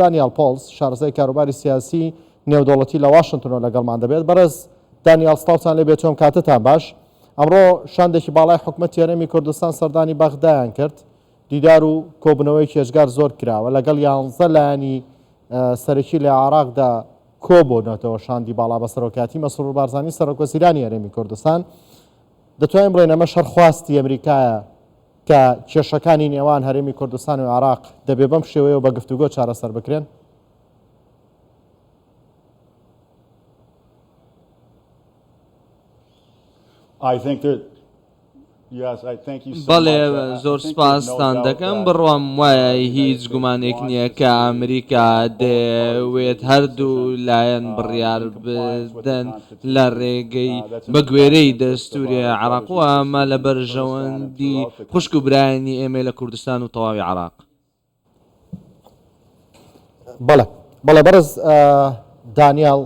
دانیال پۆلس شارەزای کاروباری سیاسی نێودەوڵەتی لە واشنگتنەوە لەگەڵمان دەبێت. بەڕێز دانیال سلااوان لێ بێت چۆن کاتتان باش. ئەمڕۆ شاندێکی باڵای حکوومەتی هەرێمی کوردستان سەردانی بەغدایان کرد، دیدار و کۆبنەوەی کێژگار زۆر کراوە لەگەڵ 11 لایەنی سەرەکی لە عێراقدا کۆبوونەتەوە شاندی باڵا بە سەرۆکاتی مەسرور بارزانی سەرۆکوەزیرانی هەرێمی کوردستان. دەتوانین بڵێن ئەمە شەرخواستی ئەمریکایە کە کێشەکانی نێوان هەرێمی کوردستان و عێراق دەبێ بەم شێوەیە بە گفتوگۆ چارەسەر بکرێن؟ بەڵێ زۆر سپاستان دەکەم. بڕوام وایە هیچ گومانێک نییە کە ئەمریکا دەوێت هەردوو لایەن بڕیار بدەن لە ڕێگەی بە گوێرەی دەستوری عێراق و ئەمە لە بەرژەوەندی خوشک و برایانی ئێمە لە کوردستان و تەواوی عێراق. بەڵێ بەرز دانیال،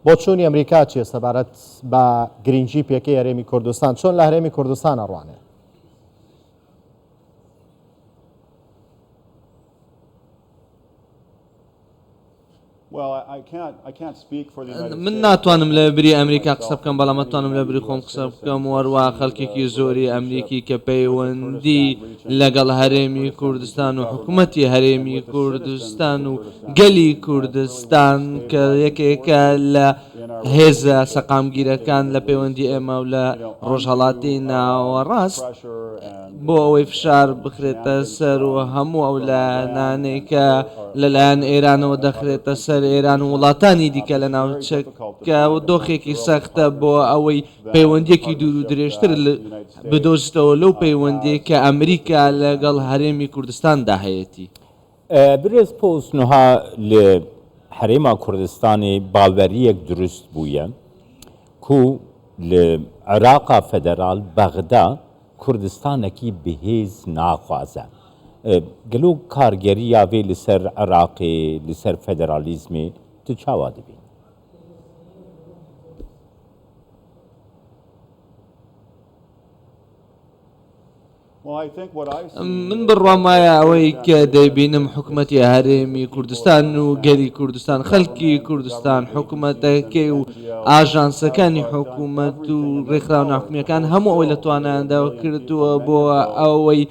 بۆ چوونی ئەمریکا چیە سەبارەت بە گرنگجی پێکەی هەرێمی کوردستان چۆن لە هەرێمی کوردستان ئەڕوانێ؟ من ناتوانم لە بری ئەمریکا قسە بکەم، بەڵام ئەتوانم لە بری خۆم قسە بکەم. وەروە خەڵکێکی زۆری ئەمریکی کە پەیوەندی لەگەڵ هەرێمی کوردستان و حکوومەتی هەرێمی کوردستان و گەلی کوردستان کە یەکێکە لە هێزە سەقامگیرەکان لە پەیوەندی ئێمە و لە ڕۆژهەڵاتی ناوەڕاست بۆ ئەوەی فشار بخرێتە سەر و هەموو ئەو لایەنانەی کە لەلایەن ئێرانەوە دەخرێتە سەر ئێران و وڵاتانی دیکە لە ناوچەکە و دۆخێکی سەختە بۆ ئەوەی پەیوەندیەکی دوور و درێژتر بدۆزێتەوە لەو پەیوەندی کە ئەمریکا لەگەڵ هەرێمی کوردستاندا هەیەی. برێز پۆستنها لە هەرێما کوردستانی باوەریەک دروست بووە کو لە عێراقا فەدەرال بەغدا کوردستانێکی بەهێز ناخوازە. گەلو کارگەری یاوێ لەسەر عێراقی لەسەر فەدەرالیزمی تو چاوا دەبین؟ من بڕوام وایە ئەوەی کە دەیبینم حکوومەتی هەرێمی کوردستان و گەلی کوردستان، خەڵکی کوردستان، حکوومەتەکەی و ئاژانسەکانی حکوومەت و ڕێکخراو ناحکومیەکان هەموو ئەوەی لە توانایاندا کردووە بۆ ئەوەی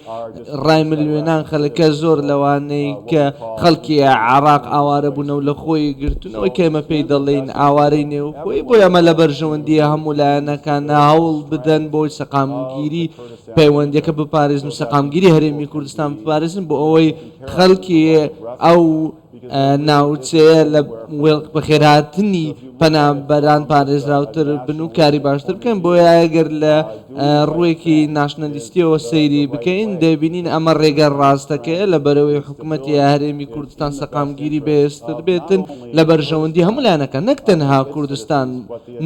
ڕای ملیۆنان خەڵکە زۆر لەوانەی کە خەڵکی عێراق ئاوارە بوونەوە لە خۆی گرتوونەوەی کە ئێمە پێی دەڵێن ئاوارەی نێوخۆی بۆ ئەمە لە بەرژەوەندی هەموو لایەنەکان هەوڵ بدەن بۆی سەقامگیری پەیوەندیەکە بپارێزن و سەقامگیری هەرێمی کوردستان بپارێزن بۆ ئەوەی خەڵکی ئەو ناوچەیە لە بەخێرهاتنی پەنابەران پارێزراوتر بن و کاری باشتر بکەن. بۆیە ئەگەر لە ڕوویەکی ناشنەلیستیەوە سەیری بکەین دەبینین ئەمە ڕێگە ڕاستەکەیە لە بەرەوەی حکوومەتی هەرێمی کوردستان سەقامگیری بەهێزتر بێتن لە بەرژەوەندی هەموو لایەنەکە، نەک تەنها کوردستان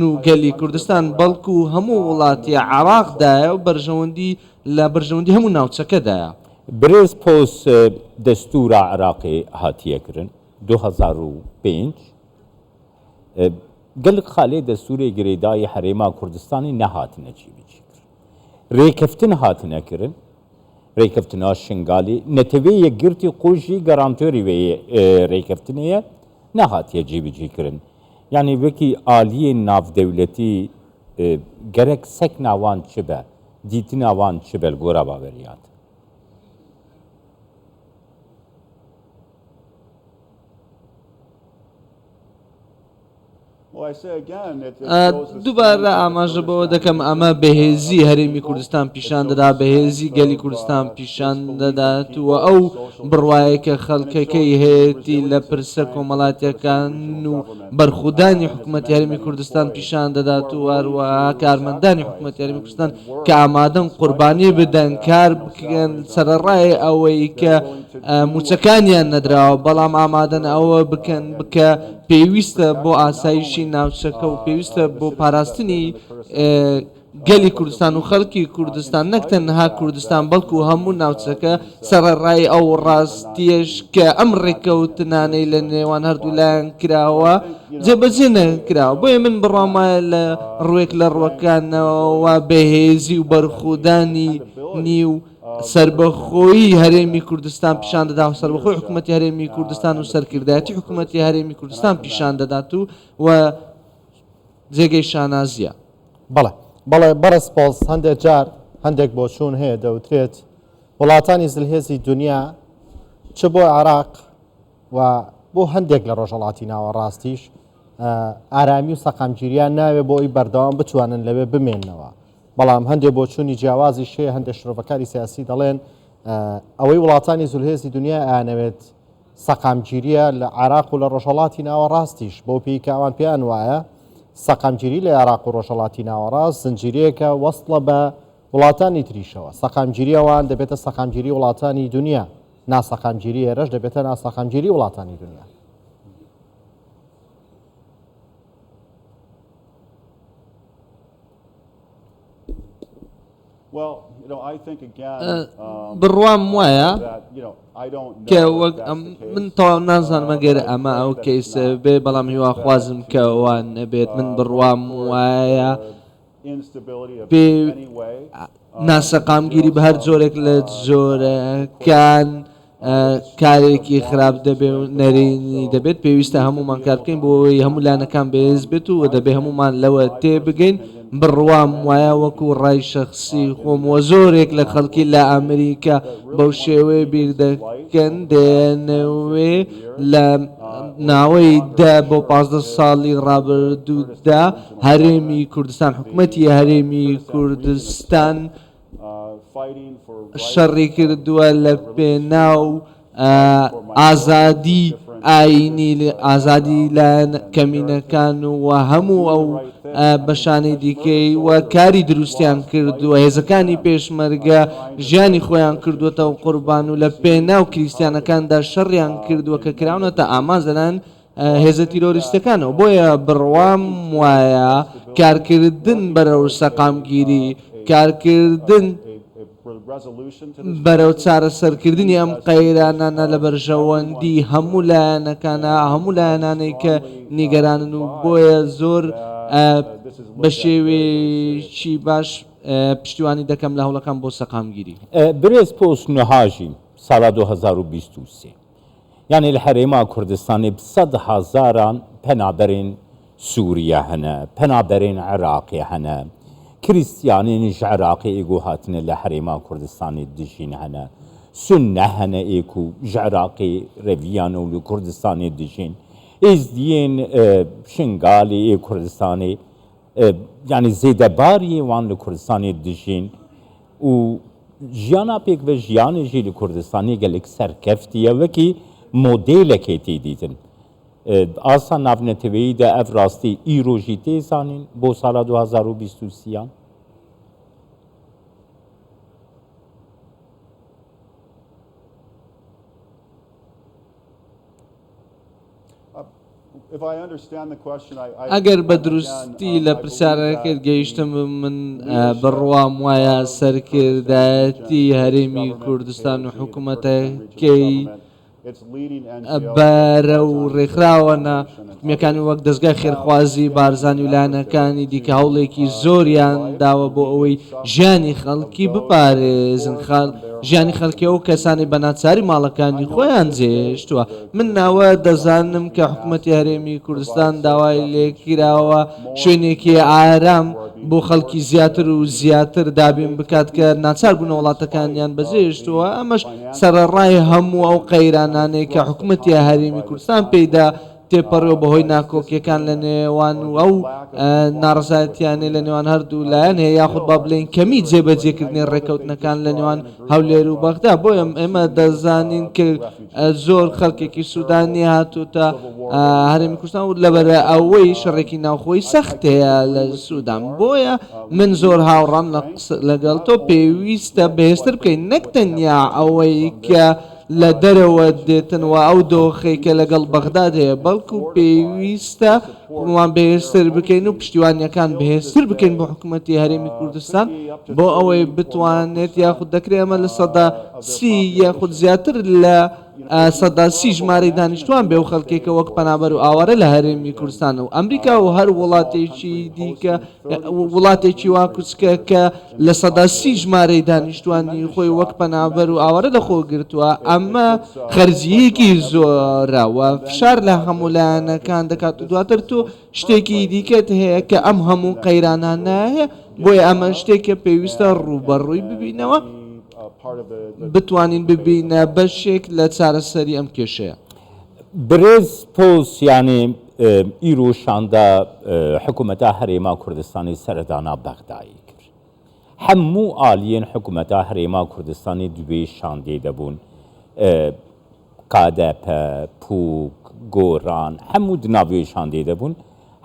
و گەلی کوردستان بەڵکو هەموو وڵاتی عێراقدایە و بەرژەوەندی لە بەرژەوەندی هەموو ناوچەکەدایە. برێز پۆست دەستورە عێراقی هاتیەکردن 2005 گەلک خاڵێ دەستوری گرێدای هەرێما کوردستانی نەهاتنە چی بچیکرد ڕێکەفتن هاتنەکردن ڕێکەفتنا شنگالی نەتەوەی یەکگرتی قۆژی گەرانتۆری وێ ڕێکەفتنەیە نەهاتیە جێبەجێکردن. یعنی وەکی ئالیە ناودەولەتی گەرەک سەک ناوان چ بە دیتی ناوان چ بەل گۆرە باوەریات. دووبارە ئاماژە بەوە دەکەم ئەمە بەهێزی هەرێمی کوردستان پیشان دەدا، بەهێزی گەلی کوردستان پیشان دەداتوە ئەو بڕوایە کە خەڵکەکەی هەیەی لە پرسە کۆمەڵاتیەکان و بەرخودانی حکوومەتی هەرێمی کوردستان پیشان دەدات و هەروەها کارمەندانی حکوومەتی هەرێمی کوردستان کە ئامادەن قوربانی بدەن کار بکەن سەرەڕای ئەوەی کە موچەکانیان نەدراوە، بەڵام ئامادەن ئەوە بکەن بکە پێویستە بۆ ئاسایشی ناوچەکە و پێویستە بۆ پاراستنی گەلی کوردستان و خەڵکی کوردستان، نەک تەنها کوردستان بەڵکو هەموو ناوچەکە سەرەڕای ئەو ڕاستیەش کە ئەم ڕێکەوتنانەی لە نێوان هەردوو لایەن کراوە جێبەجێ نەکراوە. بۆیە من بڕوام وایە لە ڕوێک لە ڕوەکانەوە بەهێزی و بەرخودانی نی و سربەخۆیی هەرێمی کوردستان پیشان دەدا و سربەخۆی حکوومەتی هەرێمی کوردستان و سەرکردایەتی حکوومەتی هەرێمی کوردستان پیشان دەدات و جێگەی شانازیە. بەڵێ بەرز پۆلس هەندێک جار هەندێک بۆچوون هەیە دەوترێت وڵاتانی زلهێزی دنیا چ بۆ عێراق و بۆ هەندێک لە ڕۆژهەڵاتی ناوەڕاستیش ئارامی و سەقامگیریان ناوێ بۆ ئەوی بەردەوام بتوانن لەوێ بمێننەوە. بەڵام هەندێک بۆچوونی جیاوازی شێ هەندێک شرۆڤەکاری سیاسی دەڵێن ئەوەی وڵاتانی زولهێزی دنیا ئەیانەوێت سەقامگیریە لە عێراق و لە ڕۆژهەڵاتی ناوەڕاستیش بۆ پێی کاوان پێیان وایە سەقامگیری لە عێراق و ڕۆژهەڵاتی ناوەڕاست زنجیرەیەکە وەستڵە بە وڵاتانی تریشەوە. سەقامگیریەوان دەبێتە سەقامگیری وڵاتانی دنیا، ناسەقامگیری ئێرەش دەبێتە ناسەقامگیری وڵاتانی دنیا. بڕوام وایە کە وەک من تەواو نازانم ئەگەر ئەمە ئەو کەیسە بێ بەڵام هیواخوازم کە ئەوان نەبێت. من بڕوام وایە پێ ناسەقامگیری بە هەر جۆرێک لە جۆرەکان کارێکی خراپ دەبێ و نەرێنی دەبێت پێویستە هەمومان کار بکەین بۆ ئەوەی هەموو لانەکان بەهێز بێت و دەبێ هەمومان لەوە تێبگەین. بڕوام وایە وەکو ڕای شەخسی خۆم وە زۆرێک لە خەڵکی لە ئەمریکا بەو شێوەیە بیر دەکەن دێنەوێ لە ناوەی 10 بۆ 15 ساڵی ڕابردوودا هەرێمی کوردستان حکوومەتی هەرێمی کوردستان شەڕی کردووە لە پێناو ئازادی ئاینی ئازادی لە کەمینەکان و هەموو ئەو بەشانەی دیکەی و کاری دروستیان کردووە. هێزەکانی پێشمەرگە ژیانی خۆیان کردووەتە و قوربان و لە پێناو کریسیانەکاندا شەڕیان کردووە کە کراونەتە ئامانزەلان هێزە تیرۆریستەکانەوە. بۆیە بڕوام وایە کارکردن بەرەو سەقامگیری، کارکردن بەرەو چارەسەرکردنی ئەم قەیرانانە لە بەرژەوەندی هەموو لایەنەکانە هەموو لایەنانەی کە نیگەرانن و بۆیە زۆر بە شێوێکی باش پشتیوانی دەکەم لە هەوڵەکان بۆ سەقامگیری. برێز پۆست نوهاژی ساڵا 2023 یعنی لە هەرێما کوردستانی 100,000 پەنابەرین سووریا هەنە، پەنابەرین عێراقی هەنە، کریسیانینیش عێراقی ئێگۆ هاتنە لە هەرێما کوردستانی دژین هەنە، سونە هەنە ئێک و عێراقی ڕێڤیانە و لە کوردستانی دژین ئێزدیێن شنگالی ئێ کوردستانی یعنی زێدەباری وان لە کوردستانی دژین و ژیانا پێک بە ژیانێژی لە کوردستانی گەلێک سەرکەفتیە وەکی مۆدێلەکێتی دیتن. ئاسا ناونەتەوەییدا ئەف ڕاستی ئیرۆژی تێزانین بۆ ساڵا 2023 ئەگەر بە دروستی لە پرسیارەکەت گەیشتم من بڕوام وایە سەرکردایەتی هەرێمی کوردستان و حکوومەتەکەی بەرە و ڕێکخراوەنە حکومیەکانی وەک دەستگای خێرخوازی بارزانی و لایەنەکانی دیکە هەوڵێکی زۆریان داوە بۆ ئەوەی ژیانی خەڵکی بپارێزن ژیانی خەڵکی ئەو کەسانی بە ناچاری ماڵەکانی خۆیان جێشتووە. من ناوە دەزانم کە حکوومەتی هەرێمی کوردستان داوای لێکراوە شوێنێکی ئارام بۆ خەڵکی زیاتر و زیاتر دابین بکات کە ناچار بوون وڵاتەکانیان بەجێشتووە. ئەمەش سەرەڕای هەموو ئەو قەیرانانەی کە حکوومەتی هەرێمی کوردستان پێیدا تێپەڕێەوە بەهۆی ناکۆکیەکان لە نێوان و ئەو ناڕزایەتیانەی لە نێوان هەردوو لایەن هەیە یاخود با بڵێن کەمی جێبەجێکردنی ڕێکەوتنەکان لە نێوان هەولێر و بەغدا. بۆیە ئێمە دەزانین کە زۆر خەڵکێکی سوودانی هاتووتە هەرێمی کوردستان و لەبەرە ئەوەی شەڕێکی ناوخۆی سەخت هەیە لە سوودان. بۆیە من زۆر هاوڕام لەگەڵ تۆ پێویستە بەهێزتر بکەین نەک تەنیا ئەوەی کە لە دەرەوە دێتنەوە ئەو دۆخێکە لەگەڵ بەغداد هەیە بەڵکو پێویستە وان بەهێزتر بکەین و پشتیوانیەکان بەهێزتر بکەین بۆ حکوومەتی هەرێمی کوردستان بۆ ئەوەی بتوانێت یاخود دەکرێت ئەمە لە سەدا 30 یاخود زیاتر لە سەدا سی ژمارەی دانیشتوان بێ و خەڵکێکە وەک پەنابەر و ئاوارە لە هەرێمی کوردستان و ئەمریکا و هەر وڵاتێکی دیکە وڵاتێکی وا کوچکە کە لە سەدا سی ژمارەی دانیشتوانی خۆی وەک پەنابەر و ئاوارە لەخۆ گرتووە ئەمە خەرجیەکی زۆرە و فشار لە هەموو لایەنەکان دەکات و دواتر تۆ شتێکی دیکەت هەیە کە ئەم هەموو قەیرانانە هەیە بۆیە ئەمە شتێکە پێویستە ڕوبەڕووی ببینەوە بتوانین ببینە بەشێک لە چارەسەری ئەم کێشەیە. برێز پۆس یانێ ئیرۆشاندا حکوومەتە هەرێما کوردستانی سەردانا بەغدایی کرد. هەموو ئالیێن حکوومەتە هەرێما کوردستانی دوێ شاندێ دەبوون کادەپە پووک گۆڕان هەموو دناوێ شاندێ دەبوون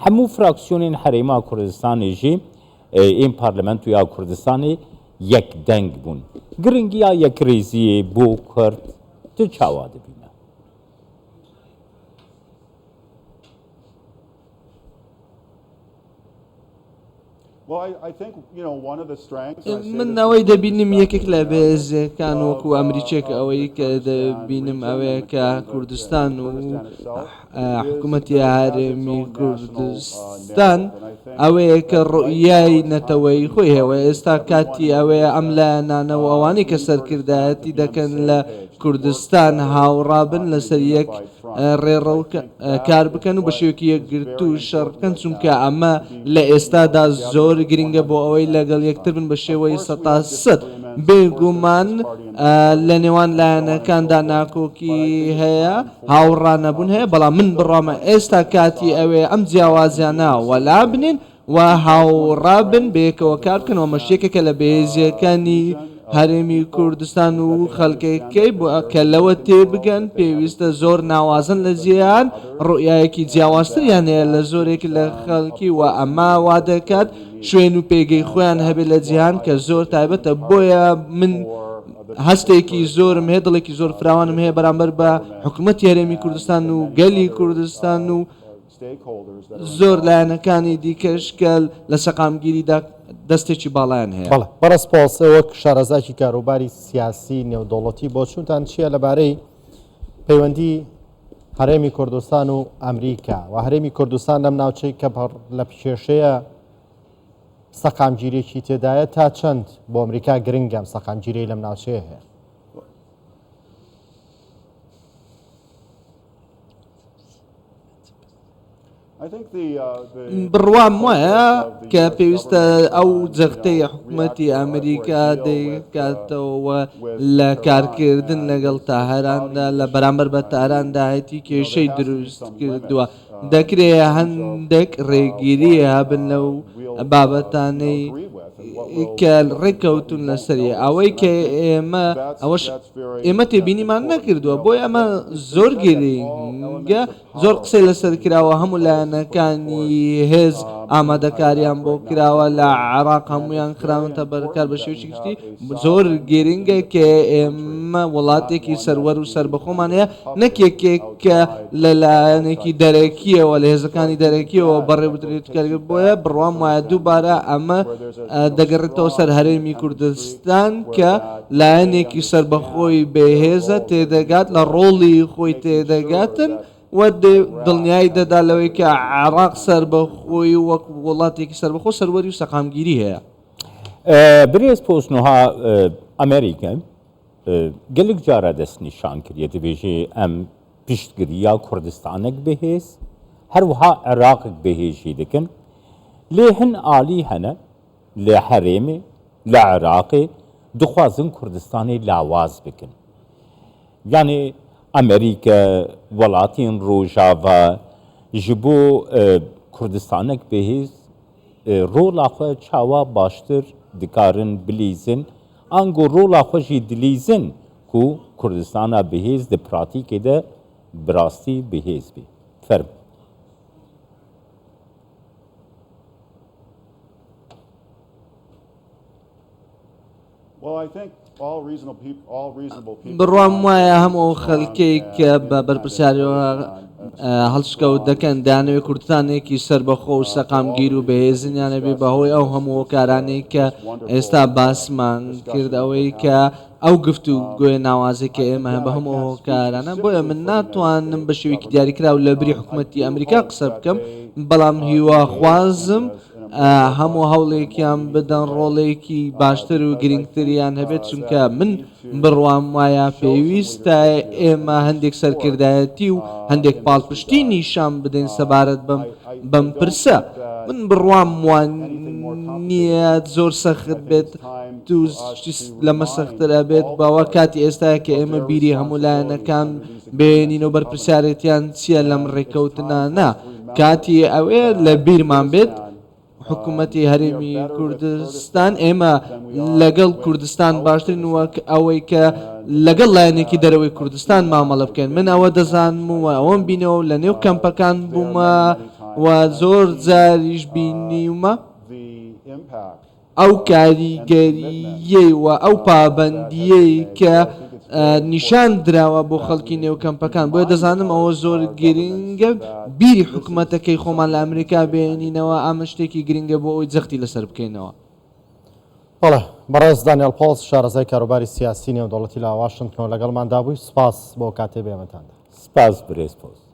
هەموو فراکسیۆنین هەرێما کوردستانیژی ئین پارلەمەنت و یا کوردستانی یەک دەنگ بوون گرنگیە یەکڕێزیە بۆ کورد تو چاوا دەبینە. من ئەوەی دەبینم یەکێک لە بێزەکان وەکو ئەمریکێک ئەوەی کە دەبینم ئەوەیە کە کوردستان و حکوومەتی هەرێمی کوردستان ئەوەیە کە ڕۆیای نەتەوەی خۆی هەوە ئێستا کاتی ئەوەیە ئەم لایەنانەوە ئەوانەی کە سەرکردایەتی دەکەن لە کوردستان هاوڕابن لەسەر یەک ڕێڕە کار بکەن و بە شێوەیەکی یەکگرتو و شەڕ بکەن چونکە ئەمە لە ئێستادا زۆر گرنگە بۆ ئەوەی لەگەڵ یەکتر بن بە شێوەی 100% بێگومان لە نێوان لایەنەکاندا ناکۆکی هەیە هاوڕانەبوون هەیە بەڵام من بڕامە ئێستا کاتی ئەوێ ئەم جیاوازیانە وەلا بنین و هاوڕابن بەیەکەوە کار بکەنەوە مەشتێکێکە لە بەهێزیەکانی هەرێمی کوردستان و خەڵکەکەی کە لەوە تێبگەن پێویستە زۆر ناوازن لە جیان ڕۆیایەکی جیاوازتریان هەیە لە زۆرێک لە خەڵکی و ئەما وا دەکات شوێن و پێگەی خۆیان هەبێت لە جیهان کە زۆر تایبەتە بۆیە من هەستێکی زۆرم هەیە دڵێکی زۆر فراوانم هەیە بەرامبەر بە حکوومەتی هەرێمی کوردستان و گەلی کوردستان و زۆر لایەنەکانی دیکەش کە لە سەقامگیریدا دەستێکی باڵیان هەیە. بەڕست پۆس وەک شارەزای کاروباری سیاسی نێودوڵەتی بۆ چونتان چییە لەبارەی پەیوەندی هەرێمی کوردستان و ئەمریکا و هەرێمی کوردستان لەم ناوچەی کە لە کێشەیە سەقامگیرێکی تێدایە تا چەند بۆ ئەمریکا گرنگەم سەقامگیری لەم ناوچەیە هەیە؟ بڕوام وایە کە پێویستە ئەو جەختەی حکوومەتی ئەمریکا دەکاتەوە لە کارکردن لەگەڵ تاهەراندا لە بەرامبەر بە تاراندا هەیەی کێشەی دروست کردووە دەکرێت هەندێک ڕێگیری هەبن لەو بابەتانەی کە ڕێککەوتون لەسەری ئەوەی کە ئێمە تێبینیمان نەکردووە بۆی ئەمە زۆر گرنگە زۆر قسەی لەسەر کراوە هەموو لایەنەکانی هێز ئامادەکاریان بۆ کراوە لە عێراق هەمویان خراونتە بەرکار بە شێوەیەکی گشتی زۆر گرنگە کە ئێمە وڵاتێکی سەروەر و سربەخۆمان هەیە نەکێکێک کە لەلایەنێکی دەرەکیەوە لە هێزەکانی دەرەکیەوە بەڕێبوترێت کارگە بۆیە بڕوام وایە دووبارە ئەمە دەگەڕێتەوە سەر هەرێمی کوردستان کە لایەنێکی سربەخۆی بەهێزە تێدەگات لە ڕۆڵی خۆی تێدەگاتن و دڵنیایی دەدا لەوەی کە عێراق سربەخۆی وەک وڵاتێکی سربەخۆ سەروەری و سەقامگیری هەیە. برێز پۆستنەها ئەمریکا gelek cara dest nîşan kiriye dibêjê em piştgiriya Kurdistanek bihêz her wiha Iraqek bihêjî dikin lê hin alî hene li herêmê li Iraqê dixwazin Kurdistanê lawaz bikin yanî Amerîka welatên Rojava ji bo Kurdistanek bihêz rola xwe çawa baştir dikarin bilîzin ango rola xwe jî dilîzin ku Kurdistana bihêz di pratîkê de bi rastî bihêz bê. Ferm. بڕوام وایە هەموو خەڵکێک کە بە بەرپرسیارەوە هەڵسکەوت دەکەن دانەوێت کوردستانێکی سربەخۆ و سەقامگیر و بەهێزنیانە بێ بەهۆی ئەو هەموو کارانەی کە ئێستا باسمان کرد ئەوەی کە ئەو گفتو گوێ ناوازێک کە ئێمە بە هەموو هۆکارانە بۆیە من ناتوانم بە شێوەیەکی دیاریکرا و لە بری حکوومەتتی ئەمریکا قسە بکەم بەڵام هیواخوازم هەموو هەوڵێکیان بدەن ڕۆڵێکی باشتر و گرنگتریان هەبێت چونکە من بڕوام وایە پێویستە ئێمە هەندێک سەرکردایەتی و هەندێک پاڵپشتی نیشان بدەین سەبارەت بەم پرسە من بڕوام وان نییە زۆر سەخت بێت لەمە سەخترە بێت باوە کاتی ئێستاە کە ئێمە بیری هەموو لایەنەکان بێنینەوە بەرپرسیارەتیان چییە لەم ڕێکەوتنانە کاتی ئەوەیە لە بیرمان بێت حکوومەتی هەرێمی کوردستان ئێمە لەگەڵ کوردستان باشترین وەک ئەوەی کە لەگەڵ لایەنێکی دەرەوەی کوردستان مامەڵە بکەن من ئەوە دەزانم و ئەوەم بینەوە لە نێو کەمپەکان بوومە و زۆر جاریش بینیومە ئەو کاریگەریەی و ئەو پابەندیەی کە نیشان دراوە بۆ خەڵکی نێو کەمپەکان بۆیە دەزانم ئەوە زۆر گرنگە بیری حکوومەتەکەی خۆمان لە ئەمریکا بێنینەوە ئەمە شتێکی گرنگە بۆ ئەوی جەختی لەسەر بکەینەوە. بەڵێ بەڕێز دانیێل پۆڵس شارەزای کاروباری سیاسی نێودەوڵەتی لە واشنگتن لەگەڵماندا بووی سپاس بۆ کاتێ بێمەتاندا. سپاس برێز پۆست.